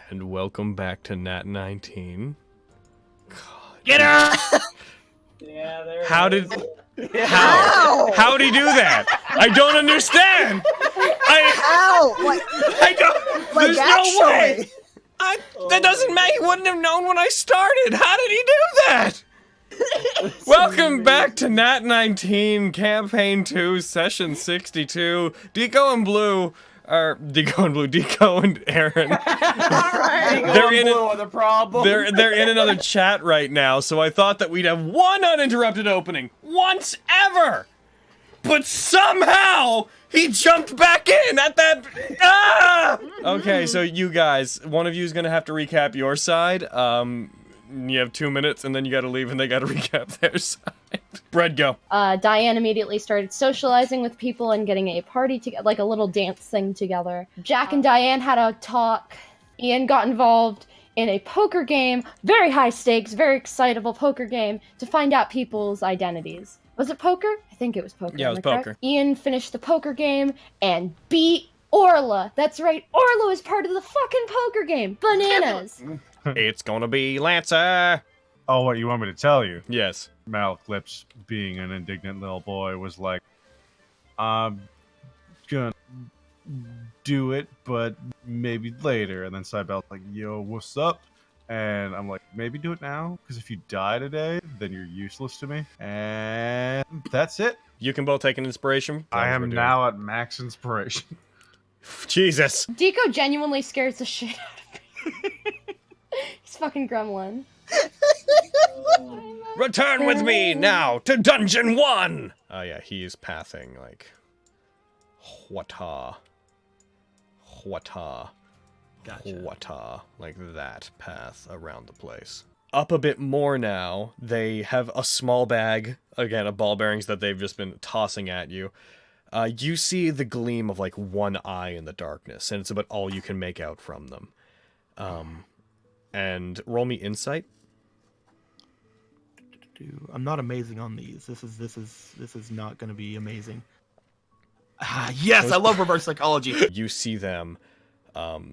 And welcome back to Nat19. God. Get her! Yeah, there. How did How'd he do that? I don't understand. Ow! Like, I don't. like There's actually. no way. That doesn't matter. He wouldn't have known when I started. How did he do that? Welcome back to Nat19 Campaign 2, Session 62. Deco and Blue, Deco and Aaron. They're in the problem. They're in another chat right now, so I thought that we'd have one uninterrupted opening once ever. But somehow he jumped back in at that. Ah! Okay, so you guys, one of you is gonna have to recap your side. You have 2 minutes, and then you gotta leave, and they gotta recap their side. Bread, go. Diane immediately started socializing with people and getting a party together, like a little dance thing together. Jack and Diane had a talk. Ian got involved in a poker game, very high stakes, very excitable poker game, to find out people's identities. Was it poker? I think it was poker. Yeah, it was poker. Ian finished the poker game and beat Orla. That's right, Orla was part of the fucking poker game. Bananas. It's gonna be Lancer. Oh, what, you want me to tell you? Yes. Malclips, being an indignant little boy, was like, I'm gonna do it, but maybe later. And then Cybel's like, yo, what's up? And I'm like, maybe do it now, because if you die today, then you're useless to me. And that's it. You can both take an inspiration. I am now at max inspiration. Jesus. Deco genuinely scares the shit out of me. He's fucking gremlin. Return with me now to Dungeon 1! Oh yeah, he is pathing like... Hwata. Gotcha. Hwata. Like that path around the place. Up a bit more now, they have a small bag, again, of ball bearings that they've just been tossing at you. You see the gleam of like one eye in the darkness, and it's about all you can make out from them. And roll me insight. I'm not amazing on these. This is not going to be amazing. Ah, yes, I love reverse psychology. You see them,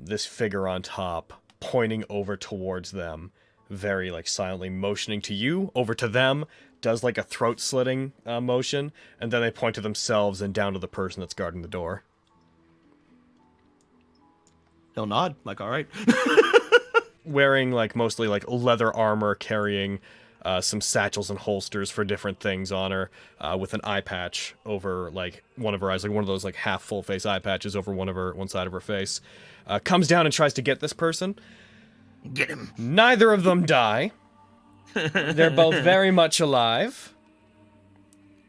this figure on top, pointing over towards them, very like silently motioning to you, over to them, does like a throat slitting motion, and then they point to themselves and down to the person that's guarding the door. He'll nod, like, all right. Wearing like mostly like leather armor, carrying some satchels and holsters for different things on her, with an eye patch over like one of her eyes, like one of those like half full face eye patches over one side of her face. Comes down and tries to get this person. Get him. Neither of them die. They're both very much alive.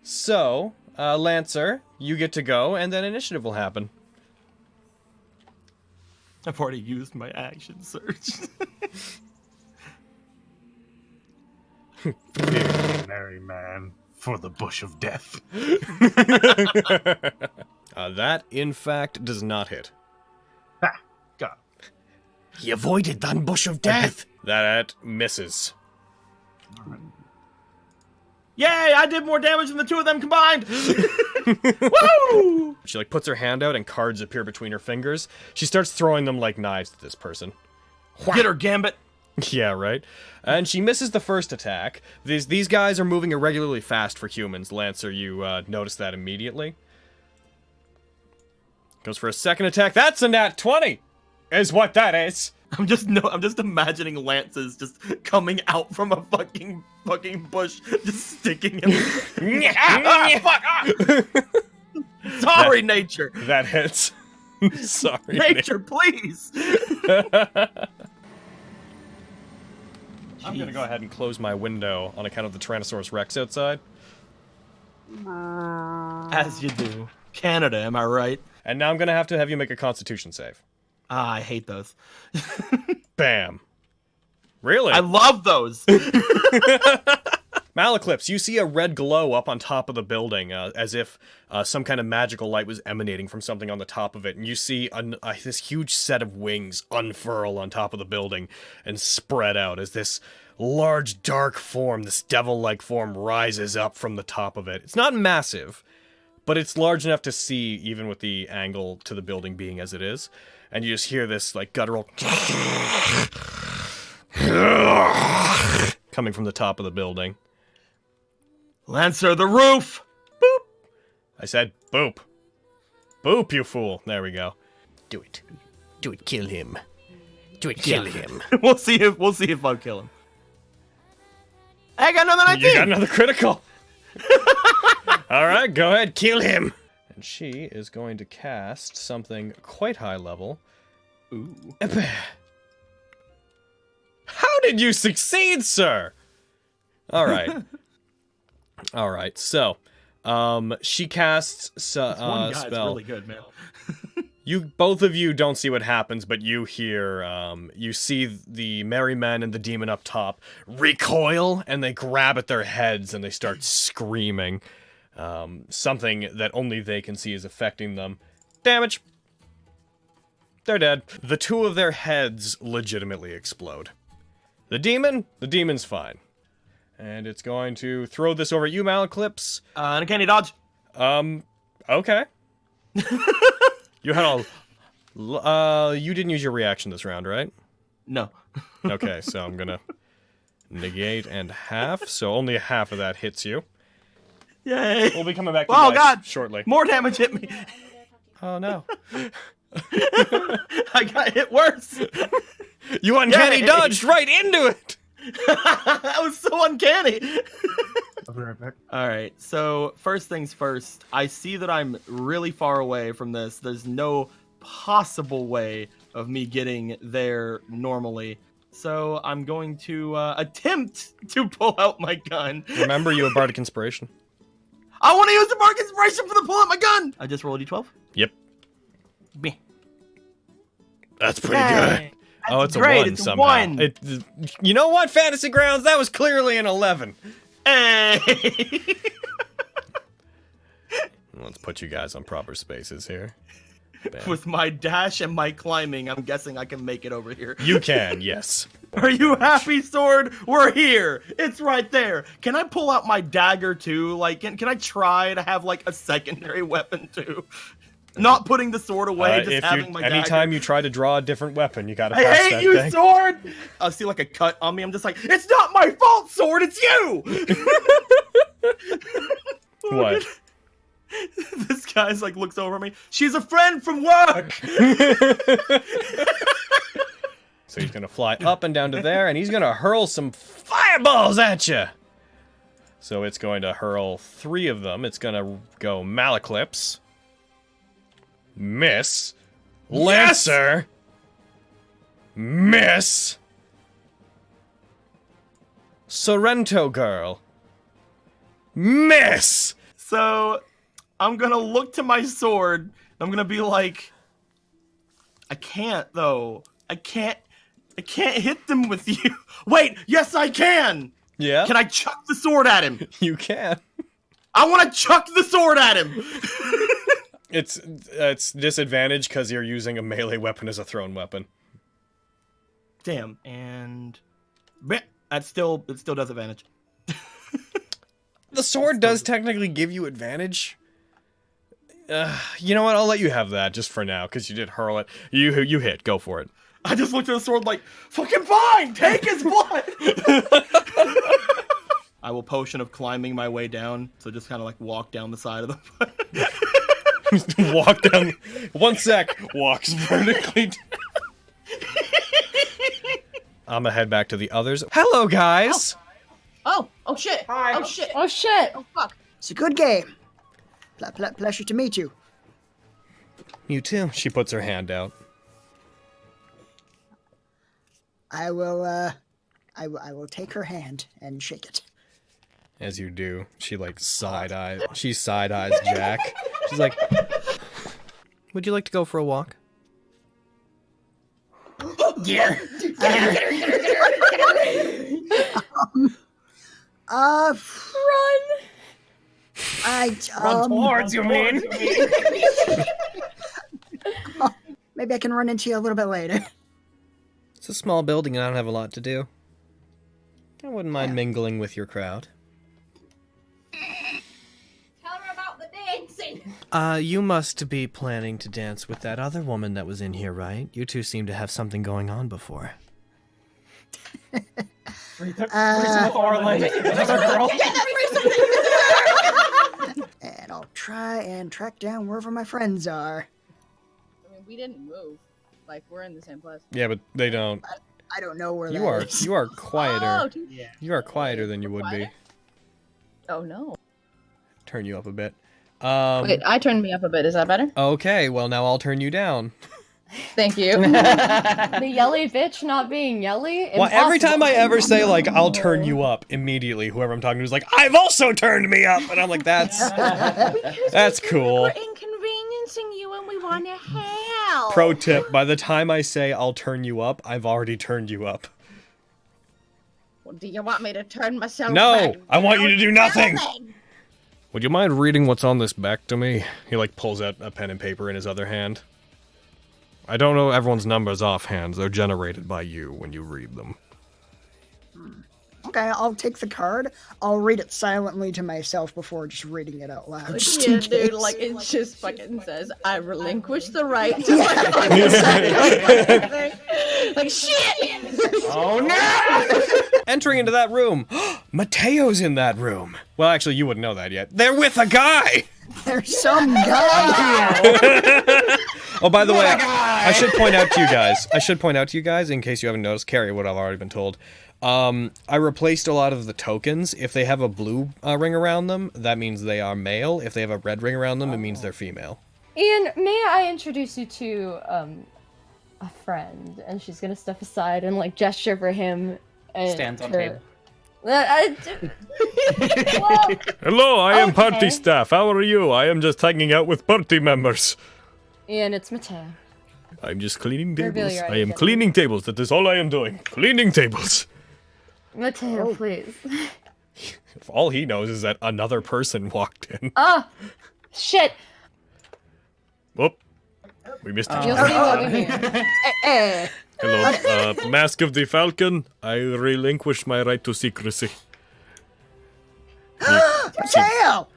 So, Lancer, you get to go, and then initiative will happen. I've already used my action search. Merry man for the bush of death. That, in fact, does not hit. Ha! Got it. He avoided that bush of death! That misses. Yay, I did more damage than the two of them combined! Woo! She, like, puts her hand out and cards appear between her fingers. She starts throwing them like knives at this person. Get her, Gambit! Yeah, right? And she misses the first attack. These guys are moving irregularly fast for humans. Lancer, you notice that immediately. Goes for a second attack. That's a nat 20! Is what that is! I'm just imagining lances just coming out from a fucking bush, just sticking him. Sorry, nature. That hits. Sorry, Nature, please. I'm gonna go ahead and close my window on account of the Tyrannosaurus Rex outside. As you do. Canada, am I right? And now I'm gonna have you make a Constitution save. Ah, I hate those. Bam. Really? I love those. Malaclips, you see a red glow up on top of the building, as if some kind of magical light was emanating from something on the top of it, and you see this huge set of wings unfurl on top of the building and spread out as this large dark form, this devil-like form, rises up from the top of it. It's not massive, but it's large enough to see even with the angle to the building being as it is. and you just hear this like guttural coming from the top of the building. Lancer, the roof! Boop! I said boop. Boop, you fool. There we go. Do it. Do it, kill him. Do it, kill him. we'll see if I'll kill him. I got another 19! You got another critical. Alright, go ahead, kill him. And she is going to cast something quite high level. Ooh. How did you succeed, sir? Alright. Alright, so she casts one guy, spell. it's really good, man. Both of you don't see what happens, but you hear, you see the merry men and the demon up top recoil, and they grab at their heads and they start screaming. Something that only they can see is affecting them. Damage. They're dead. The two of their heads legitimately explode. The demon's fine. And it's going to throw this over at you, Malaclips. Uncanny dodge. Okay. You had you didn't use your reaction this round, right? No. Okay, so I'm gonna negate and half, so only half of that hits you. Yay! We'll be coming back to Oh you guys God! shortly. More damage hit me. Oh no. I got hit worse. You uncanny Yay! dodged right into it! That was so uncanny. I'll be right back. Alright, so first things first, I see that I'm really far away from this. There's no possible way of me getting there normally. So I'm going to attempt to pull out my gun. Remember, you have Bardic Inspiration. I want to use the Bardic Inspiration for the pull out my gun! I just rolled a d12? Yep. Meh. That's pretty Hey, good. Oh, it's great, a 1 it's somehow. 1. You know what, Fantasy Grounds? That was clearly an 11. Hey! Let's put you guys on proper spaces here. Bam. With my dash and my climbing, I'm guessing I can make it over here. You can, yes. Are you happy, sword? We're here. It's right there. Can I pull out my dagger too? Like, can I try to have like a secondary weapon too? Not putting the sword away, just having my dagger. Anytime you try to draw a different weapon, you gotta I pass hate that you, thing. sword! I see like a cut on me. I'm just like, it's not my fault, sword. It's you. What? This guy's like looks over at me. She's a friend from work. So he's gonna fly up and down to there, and he's gonna hurl some fireballs at you. So it's going to hurl 3 of them. It's gonna go Malaclips, miss, Lancer, miss, Sorrento girl, miss. So I'm gonna look to my sword. I'm gonna be like, I can't though. I can't hit them with you. Wait, yes I can. Yeah. Can I chuck the sword at him? You can. I want to chuck the sword at him. It's disadvantage because you're using a melee weapon as a thrown weapon. Damn. And it still does advantage. The sword does technically give you advantage. You know what? I'll let you have that just for now because you did hurl it. You hit. Go for it. I just looked at the sword like, fucking fine, take his blood. I will potion of climbing my way down, so just kind of like walk down the side of the. Walk down. 1 sec. Walks vertically down. I'm gonna head back to the others. Hello, guys. Oh shit. Hi. Oh shit. Oh shit! Oh fuck. It's a good game. Pleasure to meet you. You too. She puts her hand out. I will take her hand and shake it. As you do, she like side eyes. She side eyes Jack. She's like, "Would you like to go for a walk?" Yeah. Run! Run towards you, mean? Maybe I can run into you a little bit later. It's a small building and I don't have a lot to do. I wouldn't mind mingling with your crowd. Tell her about the dancing. You must be planning to dance with that other woman that was in here, right? You two seem to have something going on before. And I'll try and track down wherever my friends are. I mean, we didn't move. Like, we're in the same place. Yeah, but they don't. I don't know where You are that is. you are quieter. Oh, Yeah. You are quieter than you would be. oh no. Turn you up a bit. Wait, I turned me up a bit. Is that better? Okay, well now I'll turn you down. Thank you. The yelly bitch not being yelly? Well, every time I Impossible. ever say, like, I'll turn you up, immediately whoever I'm talking to is like, I've also turned me up! And I'm like, that's cool. We're inconveniencing you and we want to help. Pro tip, by the time I say I'll turn you up, I've already turned you up. Well, do you want me to turn myself No! back? I want you to do nothing! Nothing. Would you mind reading what's on this back to me? He, like, pulls out a pen and paper in his other hand. I don't know everyone's numbers offhand. They're generated by you when you read them. Okay, I'll take the card. I'll read it silently to myself before just reading it out loud. Just Yeah, in dude, case. like, it just fucking says, I relinquish the right to like, like, shit! Oh no! Entering into that room, Mateo's in that room. Well, actually, you wouldn't know that yet. They're with a guy! There's some guy here! Oh, by the way, I should point out to you guys, in case you haven't noticed, Carrie would have already been told. I replaced a lot of the tokens. If they have a blue ring around them, that means they are male. If they have a red ring around them, it means they're female. Ian, may I introduce you to a friend? And she's gonna step aside and like gesture for him. And Stands on table. Well, Hello, I am Okay. party staff. How are you? I am just hanging out with party members. Ian, it's Mateo. I'm just cleaning Reveal tables. your I am identity. cleaning tables. That is all I am doing. Cleaning tables. Mateo, please. If all he knows is that another person walked in. Ah, shit. Whoop. We missed each You'll other. see what we mean. Hello, Mask of the Falcon. I relinquish my right to secrecy. Mateo!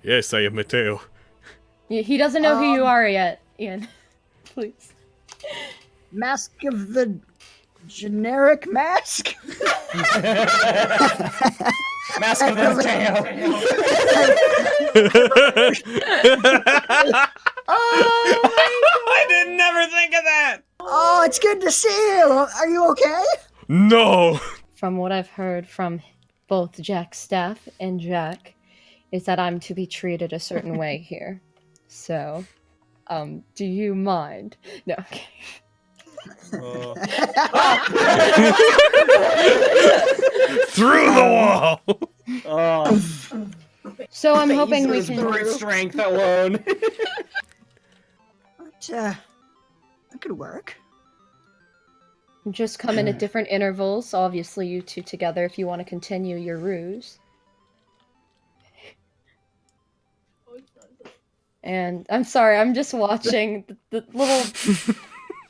Yes, I am Mateo. He doesn't know who you are yet, Ian. Please. Mask of the generic mask? Mask of the tail. I didn't never think of that. Oh, it's good to see you. Are you okay? No. From what I've heard from both Jack's staff and Jack, is that I'm to be treated a certain way here. So, do you mind? No, okay. Through the wall. Oh, So I'm hoping we his brute can. strength alone. That could work. Just come in at different intervals, obviously you two together if you want to continue your ruse. And I'm sorry, I'm just watching the little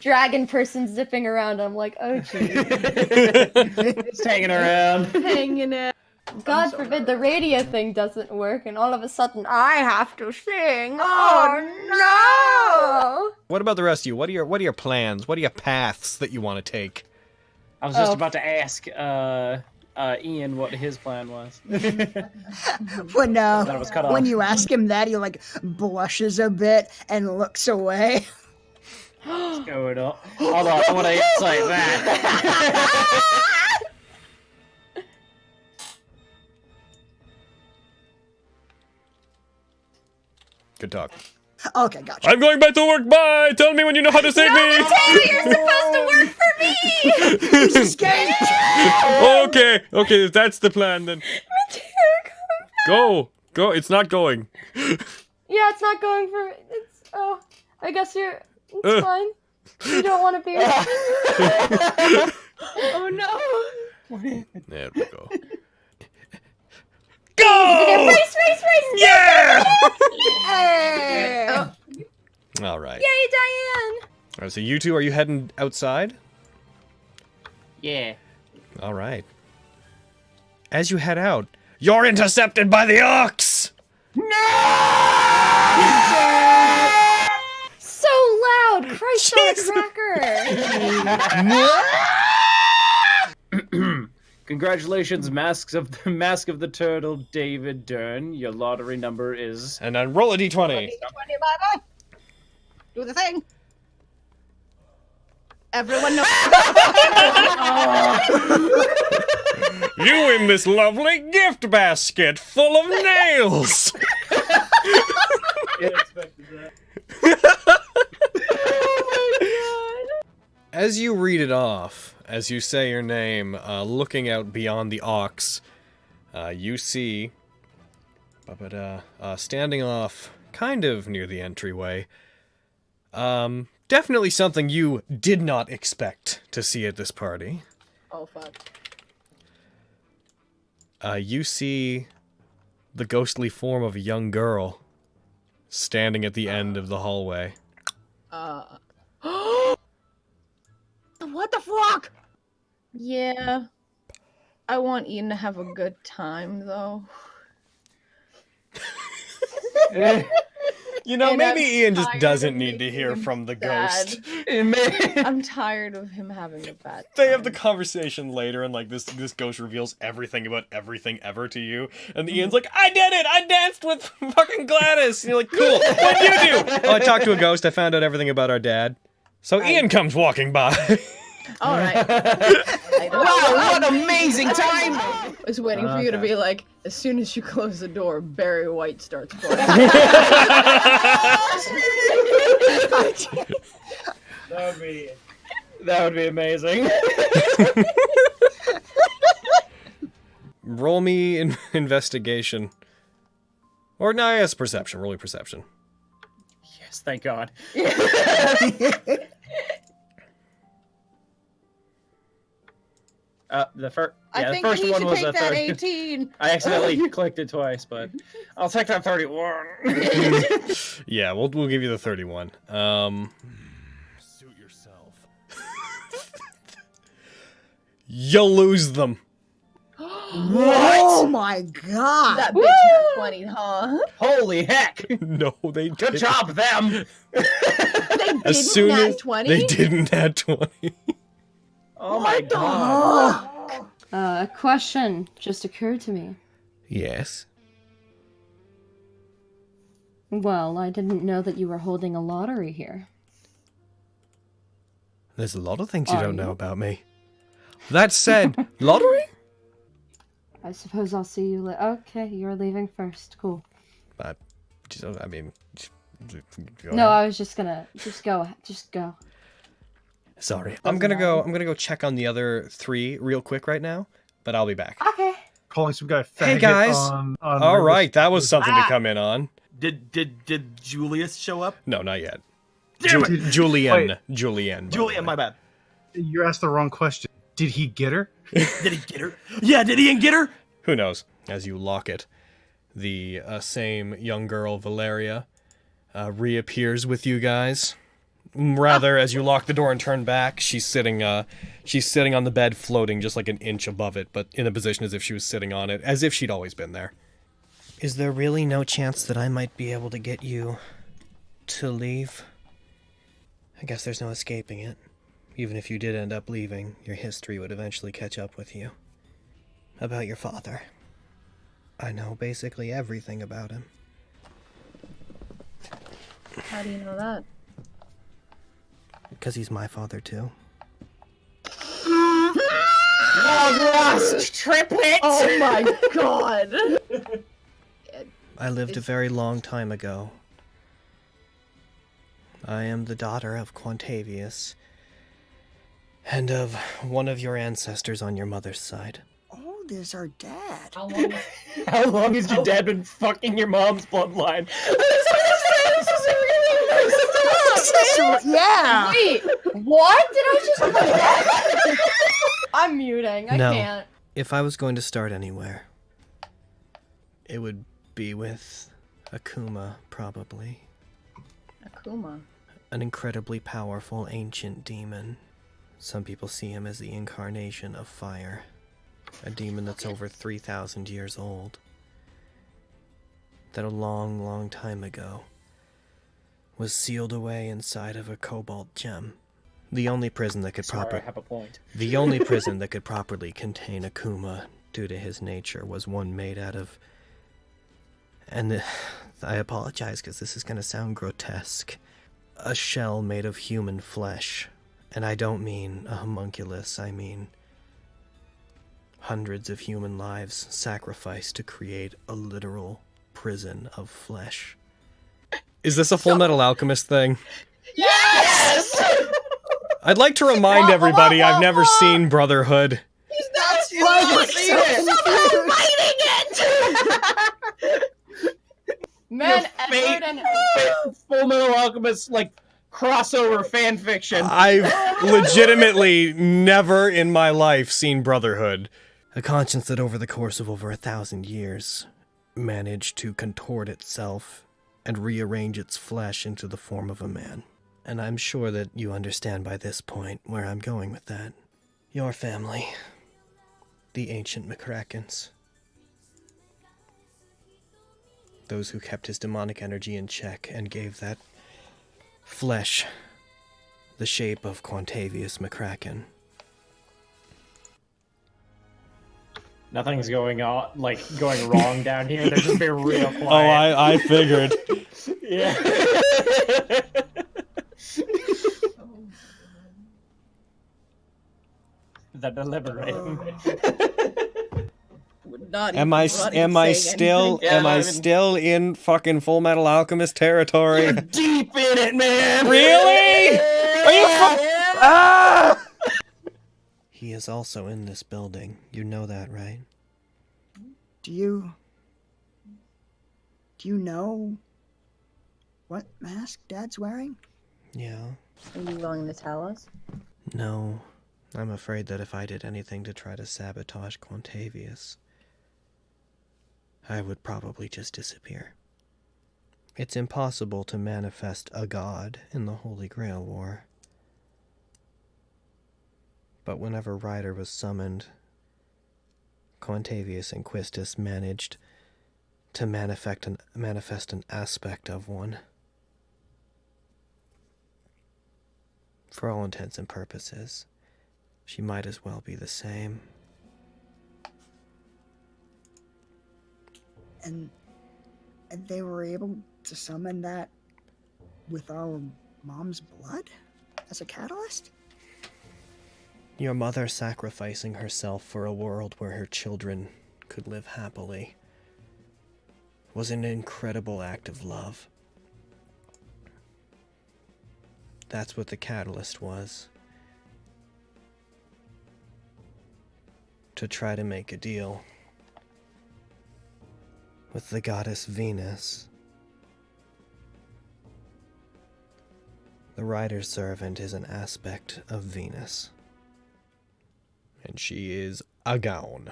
dragon person zipping around. I'm like, oh geez. Just hanging around. Hanging out. God forbid the radio thing doesn't work and all of a sudden I have to sing. Oh no! What about the rest of you? What are your plans? What are your paths that you want to take? I was just Oh. about to ask Ian what his plan was. When Thought it was cut off. when you ask him that, he like blushes a bit and looks away. What's going on? Hold on, I want to insight that. Good talk. Okay, gotcha. I'm going back to work. Bye. Tell me when you know how to save me. You're supposed to work for me! He's escaped. Okay, if that's the plan, then go. It's not going. Yeah, it's not going for me. It's I guess it's fine. You don't want to be. Oh no! There we go. Go! Race! Yeah! Hey! All right. Yay, Diane! All right. So you two, are you heading outside? Yeah. All right. As you head out, you're intercepted by the orcs. No! So loud! Christ on a cracker! Congratulations, Mask of the Turtle, David Dern. Your lottery number is... And then roll a d20. D20, baby. Do the thing. Everyone knows. You win this lovely gift basket full of nails! As you read it off, as you say your name, looking out beyond the ox, you see, standing off kind of near the entryway, definitely something you did not expect to see at this party. Oh, fuck. You see the ghostly form of a young girl standing at the end of the hallway. What the fuck? Yeah. I want Ian to have a good time, though. You know, And maybe I'm Ian just tired doesn't of need to making hear him from the sad. ghost. I'm tired of him having a bad time. They have the conversation later, and like this ghost reveals everything about everything ever to you, and Ian's like, "I did it! I danced with fucking Gladys." And you're like, "Cool. What'd you do?" "Oh, I talked to a ghost. I found out everything about our dad." So Ian comes walking by. All right. Wow, what amazing time! I was waiting for you to be like, as soon as you close the door, Barry White starts playing. That would be amazing. Roll me investigation. Or no, yes, perception. Roll me perception. Yes, thank God. The first he one should was take a that 30. 18. I accidentally clicked it twice, but I'll take that 31. Yeah, we'll give you the 31. Suit yourself. You lose them. Oh my god! That bitch had 20, huh? Holy heck! No, they Good didn't. job, them! They As didn't soon nat as 20? they didn't add 20. Oh my God! A question just occurred to me. Yes. Well, I didn't know that you were holding a lottery here. There's a lot of things you Are don't know you? about me. That said, lottery? I suppose I'll see you later. Okay, you're leaving first. Cool. I mean, go No, ahead. I was just gonna just go. Sorry, I'm gonna go check on the other 3 real quick right now, but I'll be back. Okay. Calling some guy faggot Hey, guys. on All River- right, that was something to come in on. Did Julius show up? No, not yet. Damn it! Julian. Wait. Julian. by the Julian, way. my bad. You asked the wrong question. Did he get her? Did he get her? Yeah, did Ian get her? Who knows? As you lock it, the same young girl, Valeria, reappears with you guys. Rather, as you lock the door and turn back, she's sitting on the bed, floating just like an inch above it, but in a position as if she was sitting on it, as if she'd always been there. Is there really no chance that I might be able to get you to leave? I guess there's no escaping it. Even if you did end up leaving, your history would eventually catch up with you. About your father. I know basically everything about him. How do you know that? Because he's my father too. Lost triplets! Oh my god! I lived a very long time ago. I am the daughter of Quantavius, and of one of your ancestors on your mother's side. Oh, there's our dad. How long has your dad been fucking your mom's bloodline? Yeah. Wait, what? Did I just? I'm muting. I No. can't. If I was going to start anywhere, it would be with Akuma, probably. Akuma. An incredibly powerful ancient demon. Some people see him as the incarnation of fire. A demon that's over 3,000 years old. That a long, long time ago was sealed away inside of a cobalt gem. The only prison that could Sorry, I have a point. The only prison that could properly contain Akuma, due to his nature, was one made out of... And I apologize because this is going to sound grotesque. A shell made of human flesh. And I don't mean a homunculus, I mean hundreds of human lives sacrificed to create a literal prison of flesh. Is this a Full Metal Alchemist thing? Yes! I'd like to remind everybody I've never seen Brotherhood. He's not seen it! Man, Fate- Edward and Full Metal Alchemist, like, crossover fan fiction. I've legitimately never in my life seen Brotherhood. A conscience that over the course of over 1,000 years managed to contort itself and rearrange its flesh into the form of a man. And I'm sure that you understand by this point where I'm going with that. Your family. The ancient McCrackens. Those who kept his demonic energy in check and gave that flesh the shape of Quantavius McCracken. Nothing's going on, like, going wrong down here. They're just being real quiet. Oh, I figured. Yeah. The deliberating. Am I still in fucking Full Metal Alchemist territory? You're deep in it, man. Really? Are you Ah! He is also in this building. You know that, right? Do you know what mask Dad's wearing? Yeah. Are you willing to tell us? No. I'm afraid that if I did anything to try to sabotage Quantavius, I would probably just disappear. It's impossible to manifest a god in the Holy Grail War. But whenever Ryder was summoned, Quantavius and Quistis managed to manifest an aspect of one. For all intents and purposes, she might as well be the same. And they were able to summon that with our mom's blood as a catalyst? Your mother sacrificing herself for a world where her children could live happily was an incredible act of love. That's what the catalyst was. To try to make a deal with the goddess Venus. The Rider's servant is an aspect of Venus. And she is a gown.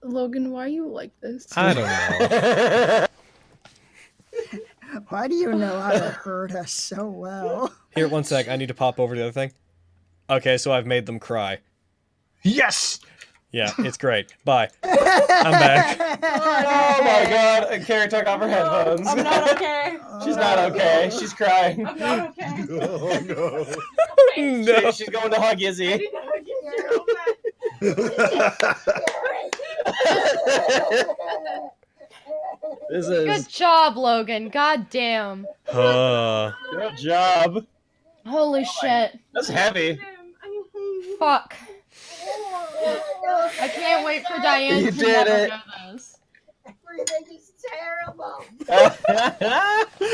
Logan, why are you like this? I don't know. Why do you know how to hurt us so well? Here, one sec. I need to pop over to the other thing. Okay, so I've made them cry. Yes! Yeah, it's great. Bye. I'm back. Oh my god, Carrie took off her headphones. I'm not okay. She's not okay. She's crying. I'm not okay. Oh no. No. She's going to hug Izzy. This is Good job, Logan. God damn. good job. Holy shit. That's heavy. Fuck. I can't wait for Diane You to did never it. know this. Everything is terrible.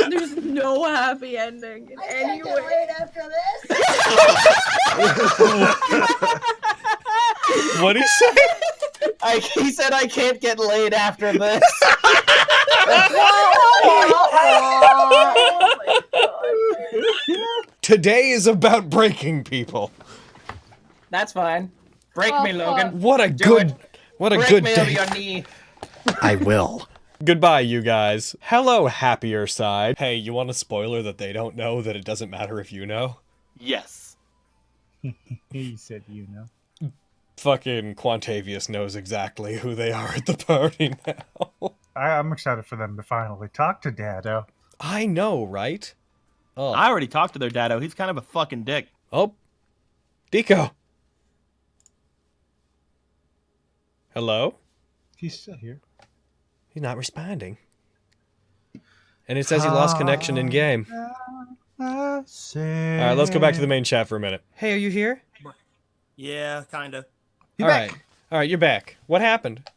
There's no happy ending in any way. Wait after this. What'd he say? He said I can't get laid after this. Today is about breaking people. That's fine. Break me, Logan. What a Do it. what a Break good me over day. your knee. I will. Goodbye, you guys. Hello, happier side. Hey, you want a spoiler that they don't know that it doesn't matter if you know? Yes. He said you know. Fucking Quantavius knows exactly who they are at the party now. I'm excited for them to finally talk to Dado. I know, right? Oh, I already talked to their Dado. He's kind of a fucking dick. oh, Deco. Hello? He's still here. He's not responding. And it says he lost connection in game. All right, let's go back to the main chat for a minute. Hey, are you here? Yeah, kinda. All right, you're back. What happened?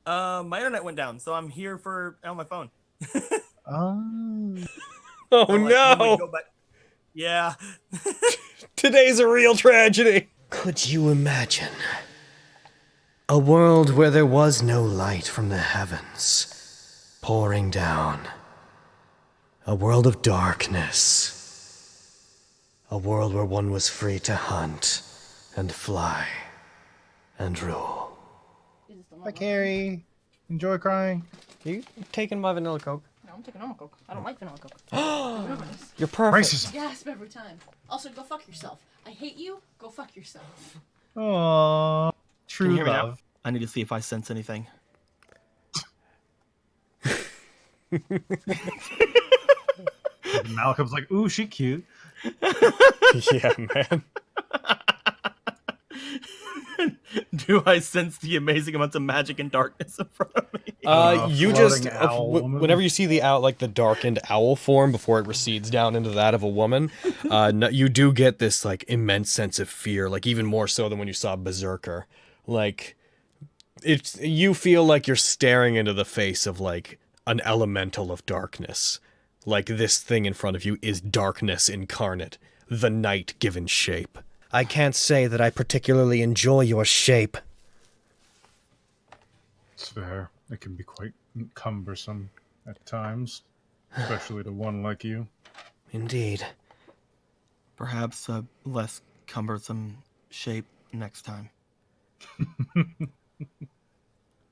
My internet went down, so I'm here on my phone. Oh. Oh So, like, when we no! go back- Yeah. Today's a real tragedy. Could you imagine a world where there was no light from the heavens pouring down? A world of darkness. A world where one was free to hunt and fly and rule. Hi, Carrie. Enjoy crying. You taking my vanilla Coke? No, I'm taking almond coke. I don't like vanilla coke. You're perfect. Racism. Gasp every time. Also, go fuck yourself. I hate you. Go fuck yourself. Aww. Can True you hear me now? love. I need to see if I sense anything. Malcolm's like, ooh, she cute. Yeah, man. Do I sense the amazing amounts of magic and darkness in front of me? You just floating owl woman. whenever you see the like the darkened owl form before it recedes down into that of a woman, you do get this like immense sense of fear, like even more so than when you saw Berserker. Like you feel like you're staring into the face of like an elemental of darkness. Like this thing in front of you is darkness incarnate, the night given shape. I can't say that I particularly enjoy your shape. It's fair. It can be quite cumbersome at times, especially to one like you. Indeed. Perhaps a less cumbersome shape next time.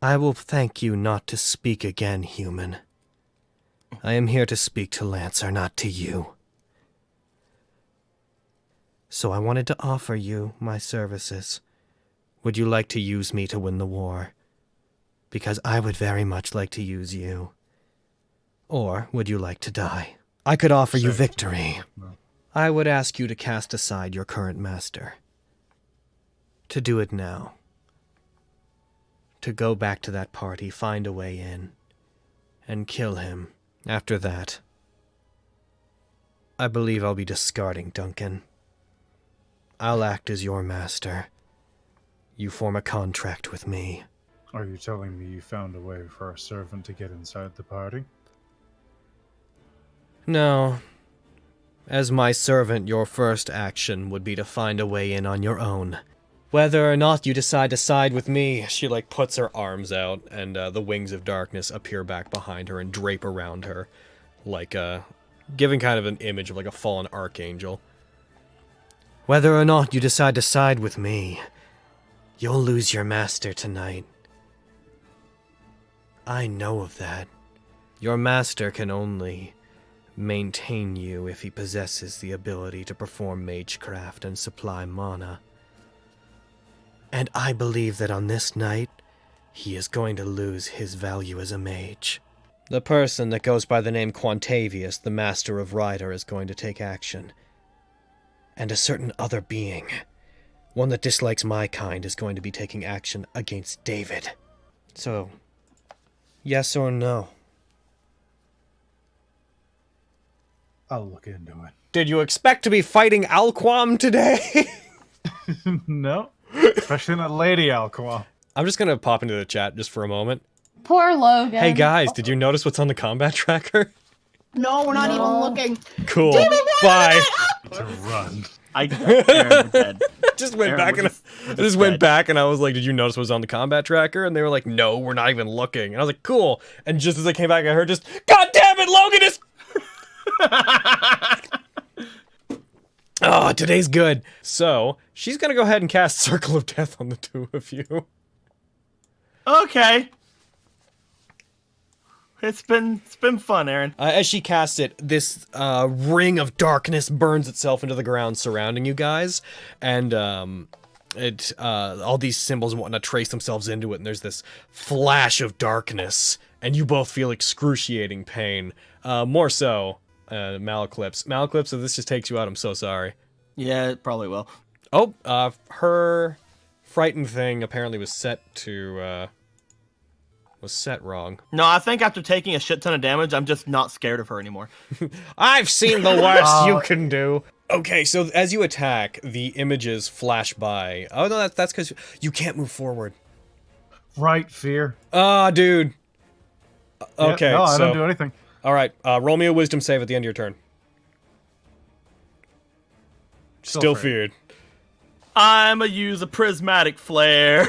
I will thank you not to speak again, human. I am here to speak to Lancer, not to you. So I wanted to offer you my services. Would you like to use me to win the war? Because I would very much like to use you. Or would you like to die? I could offer you victory. I would ask you to cast aside your current master. To do it now. To go back to that party, find a way in, and kill him. After that, I believe I'll be discarding Duncan. I'll act as your master. You form a contract with me. Are you telling me you found a way for a servant to get inside the party? No. As my servant, your first action would be to find a way in on your own. Whether or not you decide to side with me, she like puts her arms out, and the wings of darkness appear back behind her and drape around her, like giving kind of an image of like a fallen archangel. Whether or not you decide to side with me, you'll lose your master tonight. I know of that. Your master can only maintain you if he possesses the ability to perform magecraft and supply mana. And I believe that on this night, he is going to lose his value as a mage. The person that goes by the name Quantavius, the Master of Rider, is going to take action. And a certain other being, one that dislikes my kind, is going to be taking action against David. So, yes or no? I'll look into it. Did you expect to be fighting Alquam today? No. Especially not Lady Alcoa. I'm just gonna pop into the chat just for a moment. Poor Logan. Hey guys, did you notice what's on the combat tracker? No, we're not even looking. Cool. Bye. To run. Aaron, we're dead. Just went Aaron, back we're and just- we're I just just went dead. back and I was like, "Did you notice what was on the combat tracker?" And they were like, "No, we're not even looking." And I was like, "Cool." And just as I came back, I heard just, "God damn it, Logan is." Oh, today's good. So she's gonna go ahead and cast Circle of Death on the two of you. Okay. It's been fun, Aaron. As she casts it, this ring of darkness burns itself into the ground surrounding you guys, and all these symbols and whatnot trace themselves into it, and there's this flash of darkness and you both feel excruciating pain. More so, Malaclips. Malaclips, if this just takes you out, I'm so sorry. Yeah, it probably will. Oh, her frightened thing apparently was set to, was set wrong. No, I think after taking a shit ton of damage, I'm just not scared of her anymore. I've seen the worst you can do. Okay, so as you attack, the images flash by. Oh, no, that's because you can't move forward. Right, fear. Ah, dude. Okay, no, I so, don't do anything. all right, roll me a wisdom save at the end of your turn. Still feared. I'ma use a prismatic flare.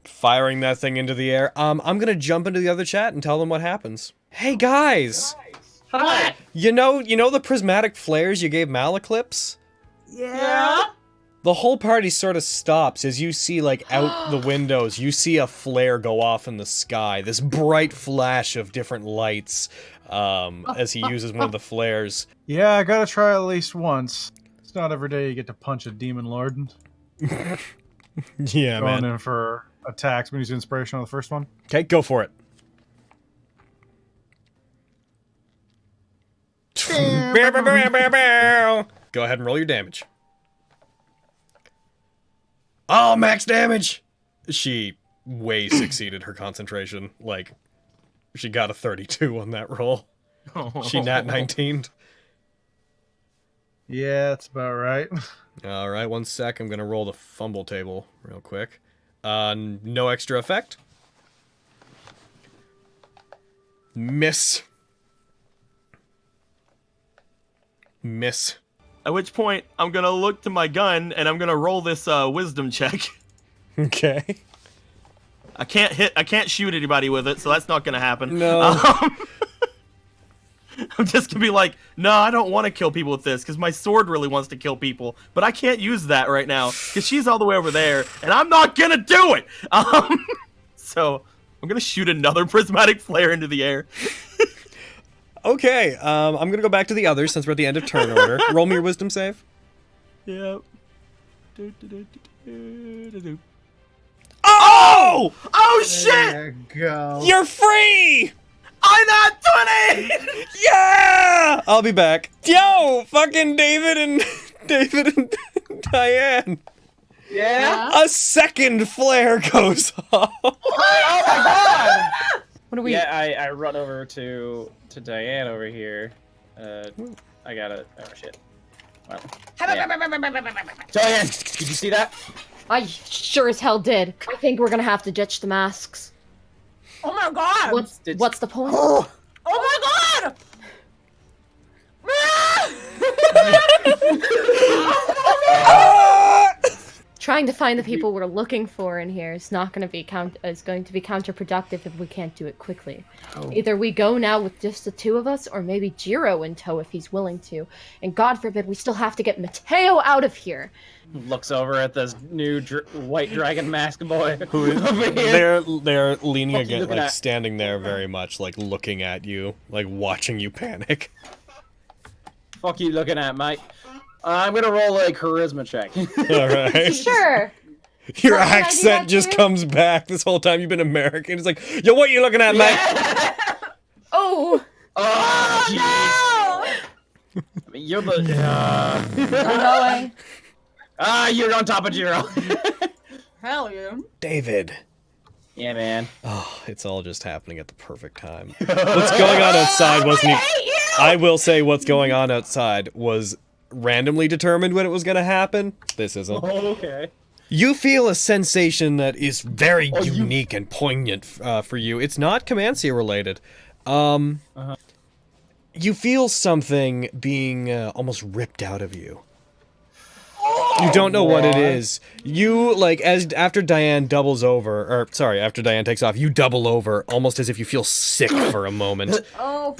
Firing that thing into the air. I'm gonna jump into the other chat and tell them what happens. Hey guys! Hi. You know the prismatic flares you gave Malaclips? Yeah? The whole party sort of stops as you see, like, out the windows, you see a flare go off in the sky. This bright flash of different lights, as he uses one of the flares. Yeah, I gotta try at least once. It's not every day you get to punch a demon lord. Yeah, Going man. in for attacks. When he's inspiration on the first one. Okay, go for it. Go ahead and roll your damage. Oh, max damage! She way succeeded her concentration. Like, she got a 32 on that roll. She Nat19'd. Yeah, that's about right. Alright, 1 sec. I'm gonna roll the fumble table real quick. No extra effect. Miss. Miss. At which point, I'm gonna look to my gun and I'm gonna roll this wisdom check. Okay. I can't shoot anybody with it, so that's not gonna happen. No. I'm just gonna be like, no, I don't want to kill people with this, because my sword really wants to kill people, but I can't use that right now, because she's all the way over there, and I'm not gonna do it! So, I'm gonna shoot another prismatic flare into the air. Okay, I'm gonna go back to the others since we're at the end of turn order. Roll me your wisdom save. Yep. Oh! Oh shit! There you go. You're free! I'm not 20! Yeah! I'll be back. Yo, fucking David and Diane. Yeah? A second flare goes off. Oh my god! What are we? Yeah, I run over to Diane over here. I gotta. Oh shit. Well, Diane, did you see that? I sure as hell did. I think we're gonna have to ditch the masks. Oh my god! What's the point? Oh my god! Trying to find the people we're looking for in here is not going to be counterproductive if we can't do it quickly. Either we go now with just the two of us, or maybe Jiro in tow if he's willing to. And God forbid we still have to get Mateo out of here. Looks over at this new white dragon mask boy. Who is over here? They're leaning What are you against, looking like at? standing there very much, like looking at you, like watching you panic. Fuck you looking at, mate. I'm gonna roll a charisma check. Alright. Sure. Your Can I do accent that just too? comes back this whole time you've been American. It's like, yo, what you looking at, mate? Oh! Oh, jeez. I mean, you're the. I'm going. You're on top of Jiro. Hell yeah. David. Yeah, man. Oh, it's all just happening at the perfect time. What's going on outside wasn't even... I will say what's going on outside was randomly determined when it was going to happen. This isn't. Oh, okay. You feel a sensation that is very unique and poignant for you. It's not Comancia related. You feel something being almost ripped out of you. You don't know what it is. You, like, after Diane doubles over, or, sorry, after Diane takes off, you double over, almost as if you feel sick for a moment. Oh.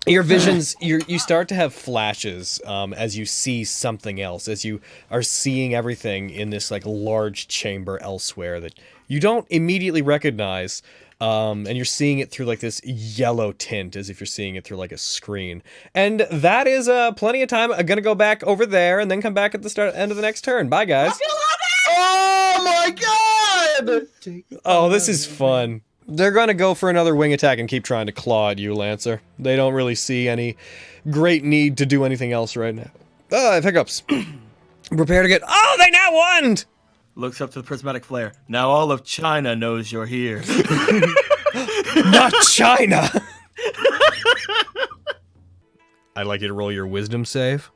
Your visions, you start to have flashes as you see something else, as you are seeing everything in this, like, large chamber elsewhere that you don't immediately recognize, and you're seeing it through, like, this yellow tint, as if you're seeing it through, like, a screen. And that is plenty of time. I'm gonna go back over there and then come back at the end of the next turn. Bye, guys. Oh my god! Oh, this is fun. They're gonna go for another wing attack and keep trying to claw at you, Lancer. They don't really see any great need to do anything else right now. Oh, I have hiccups. Prepare to get... Oh, they now won! Looks up to the prismatic flare. Now all of China knows you're here. Not China! I'd like you to roll your wisdom save.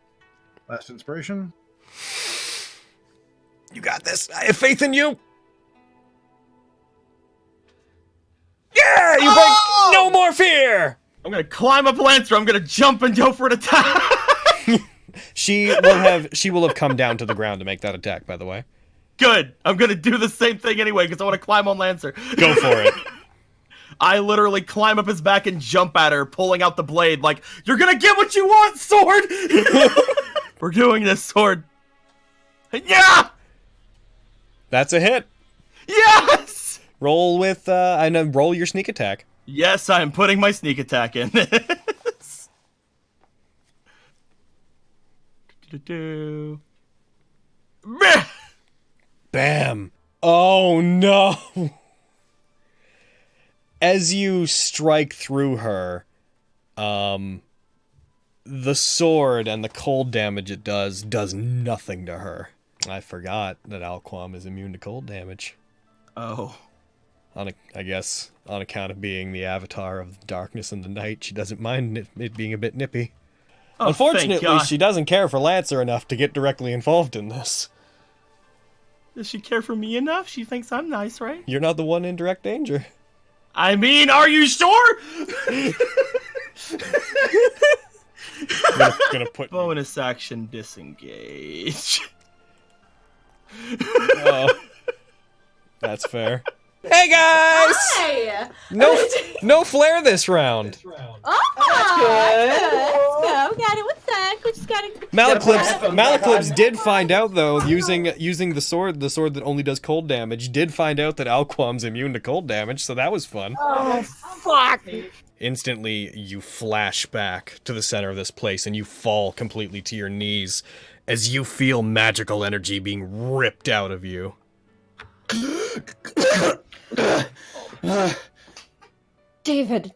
Last inspiration. You got this. I have faith in you. Yeah, you break no more fear. I'm gonna climb up Lancer. I'm gonna jump and go for an attack. She will have come down to the ground to make that attack, by the way. Good. I'm gonna do the same thing anyway because I want to climb on Lancer. Go for it. I literally climb up his back and jump at her, pulling out the blade like, you're gonna get what you want, sword! We're doing this, sword. Yeah! That's a hit. Yes! Roll with, and then roll your sneak attack. Yes, I am putting my sneak attack in this. Bam. Oh, no. As you strike through her, the sword and the cold damage it does nothing to her. I forgot that Alquam is immune to cold damage. Oh. I guess, on account of being the avatar of darkness and the night, she doesn't mind it being a bit nippy. Oh, unfortunately, she doesn't care for Lancer enough to get directly involved in this. Does she care for me enough? She thinks I'm nice, right? You're not the one in direct danger. I mean, are you sure? gonna put bonus action disengage. That's fair. Hey guys! Hi! No flare this round. Oh, that's good. Let's go. Got it. What's that? We just gotta. Malaclips did find out though, using the sword that only does cold damage, did find out that Alquam's immune to cold damage, so that was fun. Oh, fuck! Instantly, you flash back to the center of this place and you fall completely to your knees as you feel magical energy being ripped out of you. David.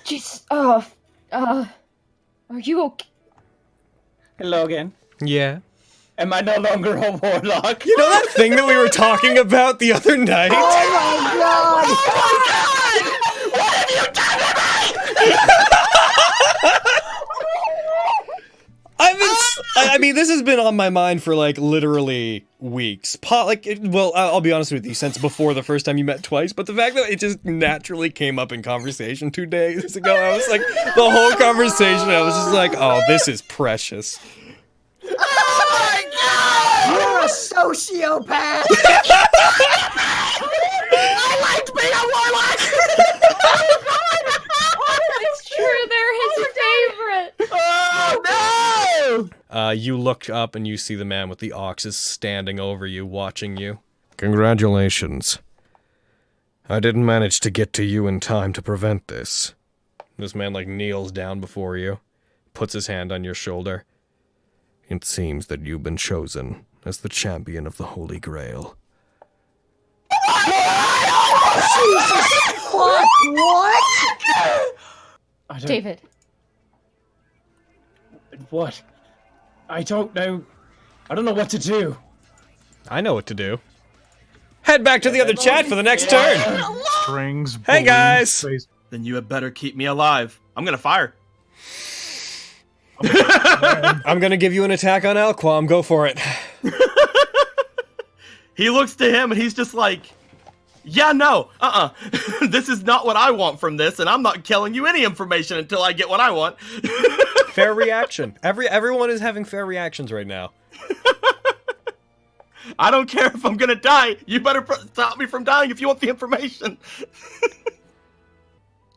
Jeez. Are you okay? Hello again. Yeah. Am I no longer a warlock? You know that thing that we were talking about the other night? Oh my god! Oh my god! What have you done to me? I mean, this has been on my mind for, like, literally weeks. I'll be honest with you, since before the first time you met twice, but the fact that it just naturally came up in conversation 2 days ago, I was like, the whole conversation, I was just like, oh, this is precious. Oh my god! You're a sociopath! I liked being a warlock! It's true, they're his favorite! Oh no! You look up and you see the man with the oxes standing over you, watching you. Congratulations. I didn't manage to get to you in time to prevent this. This man, kneels down before you, puts his hand on your shoulder. It seems that you've been chosen as the champion of the Holy Grail. Jesus fuck, what? David. What? I don't know. I don't know what to do. I know what to do. Head back to the other chat for the next turn. Strings. Hey, balloons, guys. space- Then you had better keep me alive. I'm gonna fire. I'm gonna give you an attack on Alquam. Go for it. He looks to him and he's just like, yeah, no, this is not what I want from this, and I'm not telling you any information until I get what I want. Fair reaction. Everyone is having fair reactions right now. I don't care if I'm gonna die. You better stop me from dying if you want the information.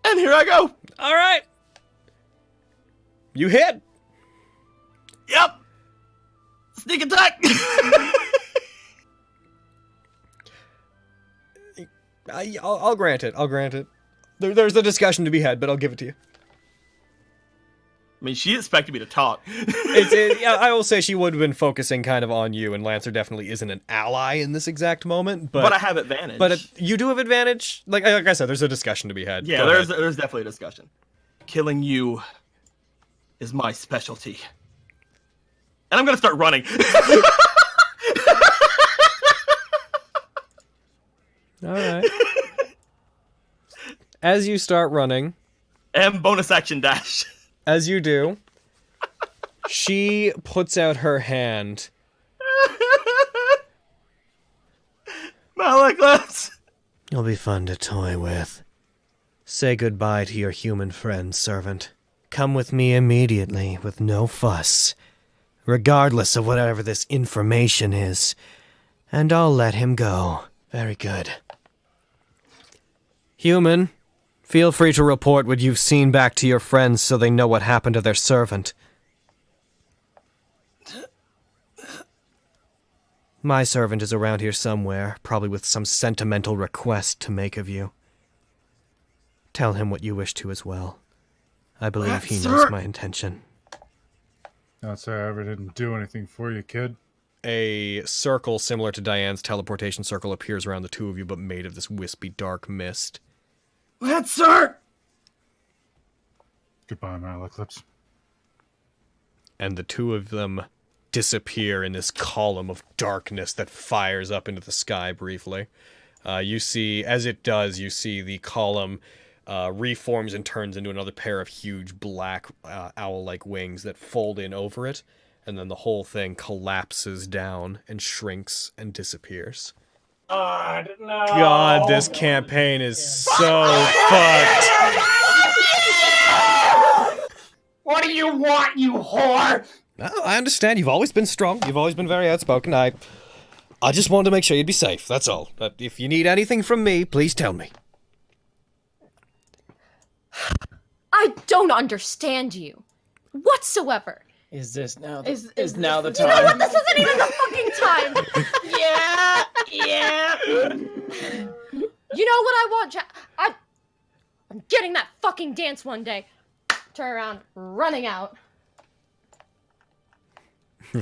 And here I go. All right. You hit. Yep. Sneak attack. I'll grant it. I'll grant it. There's a discussion to be had, but I'll give it to you. I mean, she expected me to talk. Yeah, I will say she would have been focusing kind of on you, and Lancer definitely isn't an ally in this exact moment. But I have advantage. But you do have advantage. Like I said, there's a discussion to be had. Yeah, there's definitely a discussion. Killing you is my specialty. And I'm going to start running. All right. As you start running. And bonus action dash. As you do, she puts out her hand. Malaklips! You'll be fun to toy with. Say goodbye to your human friend, servant. Come with me immediately, with no fuss, regardless of whatever this information is, and I'll let him go. Very good. Human, feel free to report what you've seen back to your friends so they know what happened to their servant. My servant is around here somewhere, probably with some sentimental request to make of you. Tell him what you wish to as well. I believe he knows my intention. Not say I ever didn't do anything for you, kid. A circle similar to Diane's teleportation circle appears around the two of you, but made of this wispy dark mist. Lancer! Goodbye, Malaklips. And the two of them disappear in this column of darkness that fires up into the sky briefly. You see, as it does, you see the column reforms and turns into another pair of huge black owl-like wings that fold in over it, and then the whole thing collapses down and shrinks and disappears. God, no. God, this campaign is so fucked. What do you want, you whore? No, I understand. You've always been strong. You've always been very outspoken. I just wanted to make sure you'd be safe, that's all. But if you need anything from me, please tell me. I don't understand you. Whatsoever. Is this now? Is now the this- time? You know what? This isn't even the fucking time. Yeah. You know what I want, I'm getting that fucking dance one day. Turn around, running out.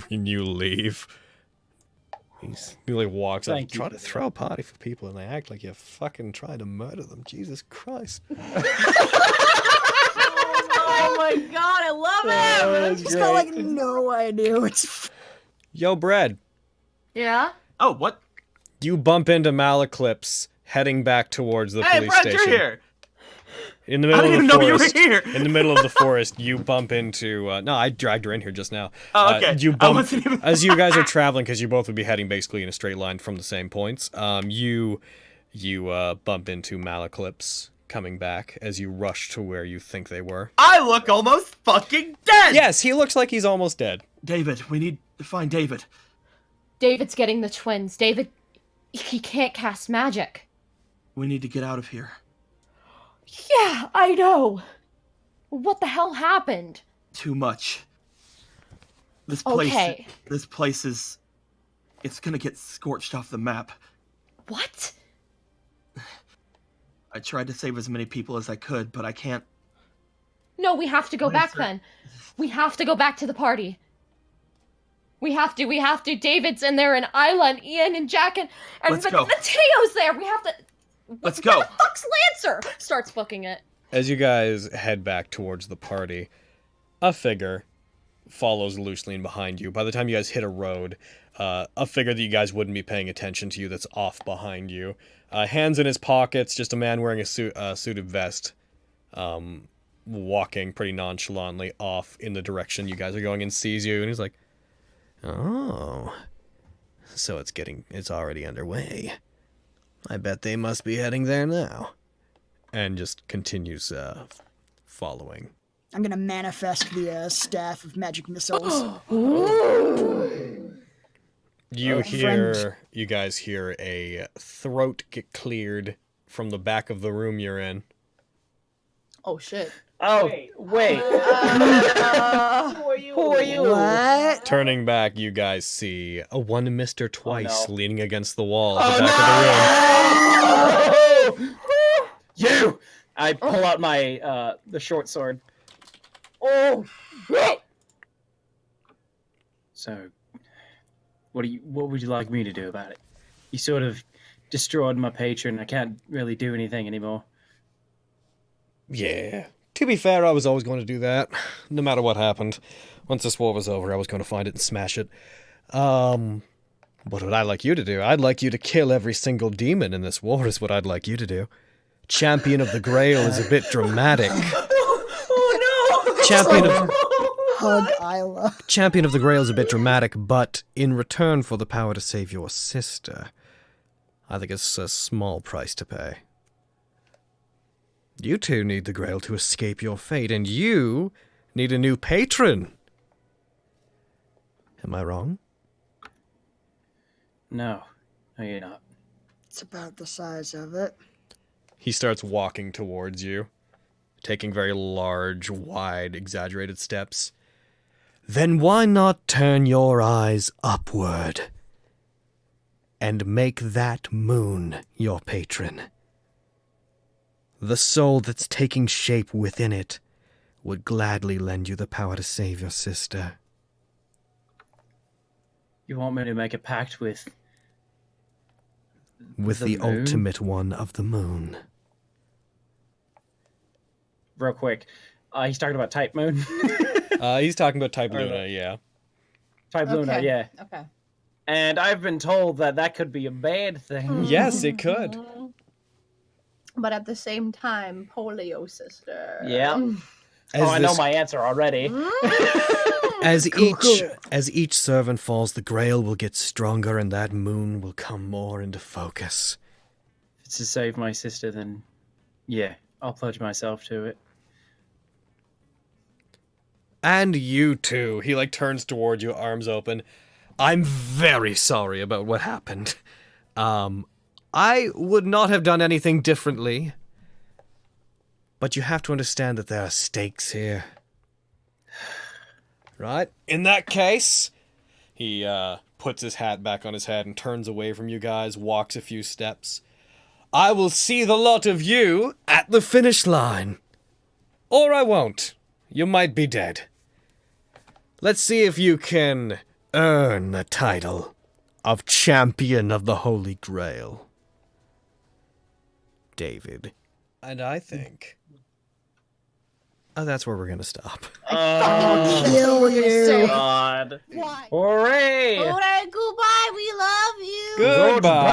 When you leave, he like walks up, Thank you. trying to throw a party for people, and they act like you're fucking trying to murder them. Jesus Christ. Oh my god, I love him! He's got like no idea what's. Yo, Bread, Yeah? Oh, what? you bump into Malaklips heading back towards the Hey, police Brad, station. you're here! In the I middle didn't of even the know you forest. were here! In the middle of the forest, you bump into. No, I dragged her in here just now. Oh, okay. You I bump wasn't even... as you guys are traveling, because you both would be heading basically in a straight line from the same points. You bump into Malaklips coming back as you rush to where you think they were. I look almost fucking dead! Yes, he looks like he's almost dead. David, we need to find David. David's getting the twins. David, he can't cast magic. We need to get out of here. Yeah, I know. What the hell happened? Too much. This place... Okay. This place is... It's gonna get scorched off the map. What? I tried to save as many people as I could, but I can't... No, we have to go back then. We have to go back to the party. We have to. David's in there, and Isla, and Ian, and Jack, and Let's go. Mateo's there. We have to. Let's Where go. the fuck's Lancer? Starts booking it. As you guys head back towards the party, a figure follows loosely in behind you. By the time you guys hit a road, a figure that you guys wouldn't be paying attention to that's off behind you. Hands in his pockets, just a man wearing a suited vest, walking pretty nonchalantly off in the direction you guys are going, and sees you, and he's like, "Oh, so it's already underway. I bet they must be heading there now." And just continues following. I'm gonna manifest the staff of magic missiles. You guys hear a throat get cleared from the back of the room you're in. Oh shit. Oh, wait. Who are you? What? Turning back, you guys see a one Mr. Twice no. leaning against the wall at the back of the room. You! I pull out my the short sword. Oh So, what would you like me to do about it? You sort of destroyed my patron. I can't really do anything anymore. Yeah. To be fair, I was always going to do that, no matter what happened. Once this war was over, I was going to find it and smash it. What would I like you to do? I'd like you to kill every single demon in this war is what I'd like you to do. Champion of the Grail is a bit dramatic. Oh no! Hug Isla. Champion of the Grail is a bit dramatic, but in return for the power to save your sister, I think it's a small price to pay. You two need the Grail to escape your fate, and you need a new patron. Am I wrong? No, you're not. It's about the size of it. He starts walking towards you, taking very large, wide, exaggerated steps. Then why not turn your eyes upward and make that moon your patron? The soul that's taking shape within it would gladly lend you the power to save your sister. You want me to make a pact with the moon? ultimate one of the moon. Real quick, he's talking about Type Moon. He's talking about Type Or Luna, the- yeah. Type Luna, Okay. yeah. Okay. And I've been told that could be a bad thing. Yes, it could. But at the same time, polio sister. Yeah. As I know this- my answer already. As Cool. each servant falls, the Grail will get stronger and that moon will come more into focus. If it's to save my sister, then yeah, I'll pledge myself to it. And you too. He turns towards you, arms open. I'm very sorry about what happened. I would not have done anything differently. But you have to understand that there are stakes here. Right? In that case, he puts his hat back on his head and turns away from you guys, walks a few steps. I will see the lot of you at the finish line. Or I won't. You might be dead. Let's see if you can earn the title of Champion of the Holy Grail. David. And I think... that's where we're going to stop. Kill you. God. Why? Hooray! Alright, goodbye. We love you. Goodbye.